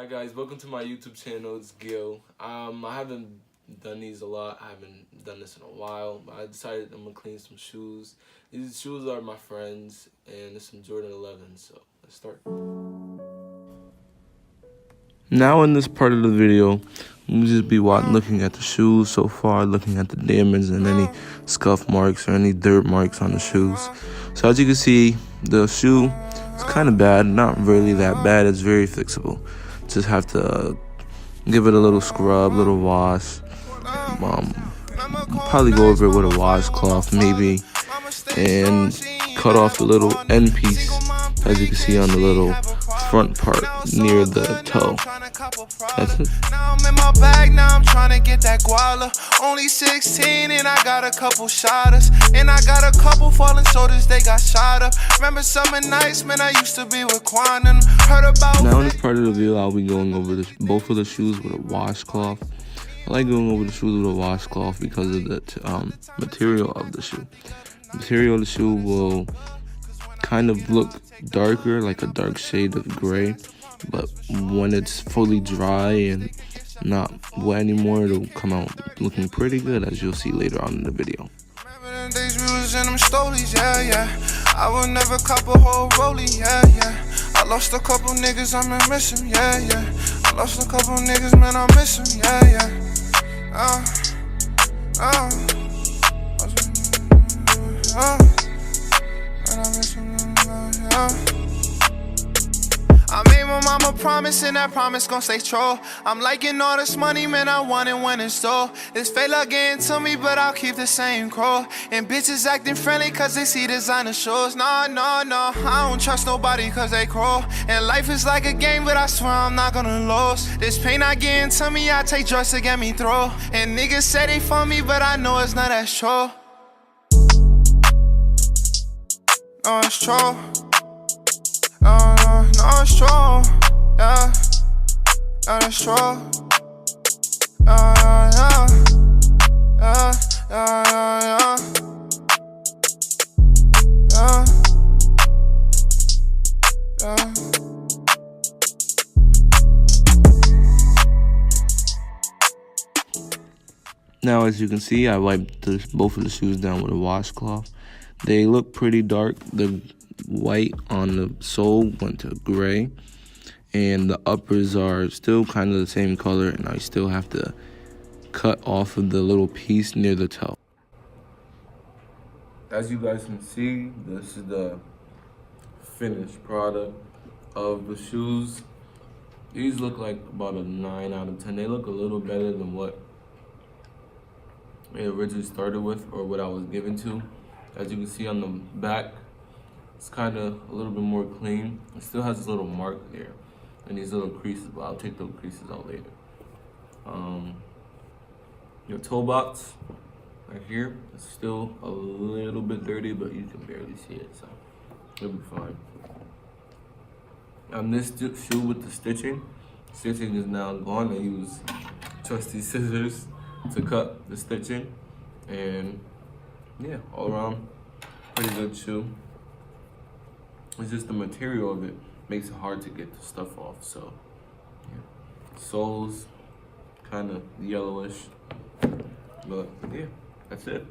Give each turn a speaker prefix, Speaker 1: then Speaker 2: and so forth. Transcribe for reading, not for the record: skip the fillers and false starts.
Speaker 1: Hi guys, welcome to my YouTube channel. It's Gil. I haven't done these a lot. I haven't done this in a while, but I decided I'm gonna clean some shoes. These shoes are my friends, and it's some Jordan 11. So let's start. Now in this part of the video, we'll just be looking at the shoes so far, looking at the damage and any scuff marks or any dirt marks on the shoes. So as you can see, the shoe is kind of bad, not really that bad. It's very fixable. Just have to give it a little scrub, little wash. Probably go over it with a washcloth maybe, and cut off the little end piece, as you can see on the little front part near the toe. That's it.
Speaker 2: Now I'm in my bag, now I'm trying to get that guala. Only 16 and I got a couple shotters. And I got a couple falling shoulders, they got shot up. Remember summer nights, man, I used to be with Quantum. Heard about.
Speaker 1: Now in this part of the video, I'll be going over both of the shoes with a washcloth. I like going over the shoes with a washcloth because of the material of the shoe. The material of the shoe will kind of look darker, like a dark shade of gray, but when it's fully dry and not wet anymore, it'll come out looking pretty good, as you'll see later on in the video.
Speaker 2: Remember the days we was in them stolies, yeah. I would never cop a whole rollie, yeah. I lost a couple niggas, I miss them, yeah. I lost a couple niggas, man, I miss them, yeah. I made my mama promise, and that promise gon' stay true. I'm liking all this money, man, I want it when it's due. It's fake love getting to me, but I'll keep the same crew. And bitches acting friendly cause they see designer shoes. No, I don't trust nobody cause they cruel. And life is like a game, but I swear I'm not gonna lose. This pain I get into me, I take drugs to get me through. And niggas say they for me, but I know it's not as true. No, it's true. No, it's true, yeah, it's true, yeah.
Speaker 1: Now, as you can see, I wiped both of the shoes down with a washcloth. They look pretty dark. The white on the sole went to gray, and the uppers are still kind of the same color, and I still have to cut off of the little piece near the toe. As you guys can see, this is the finished product of the shoes. These look like about a 9 out of 10. They look a little better than what it originally started with, or what I was given to. As you can see on the back, it's kind of a little bit more clean. It still has this little mark there and these little creases, but I'll take those creases out later. Your toe box right here is still a little bit dirty, but you can barely see it, so it'll be fine. On this shoe with the stitching is now gone. I use trusty scissors to cut the stitching, and yeah, all around pretty good shoe. It's just the material of it makes it hard to get the stuff off. So yeah, sole's kind of yellowish, but yeah, that's it.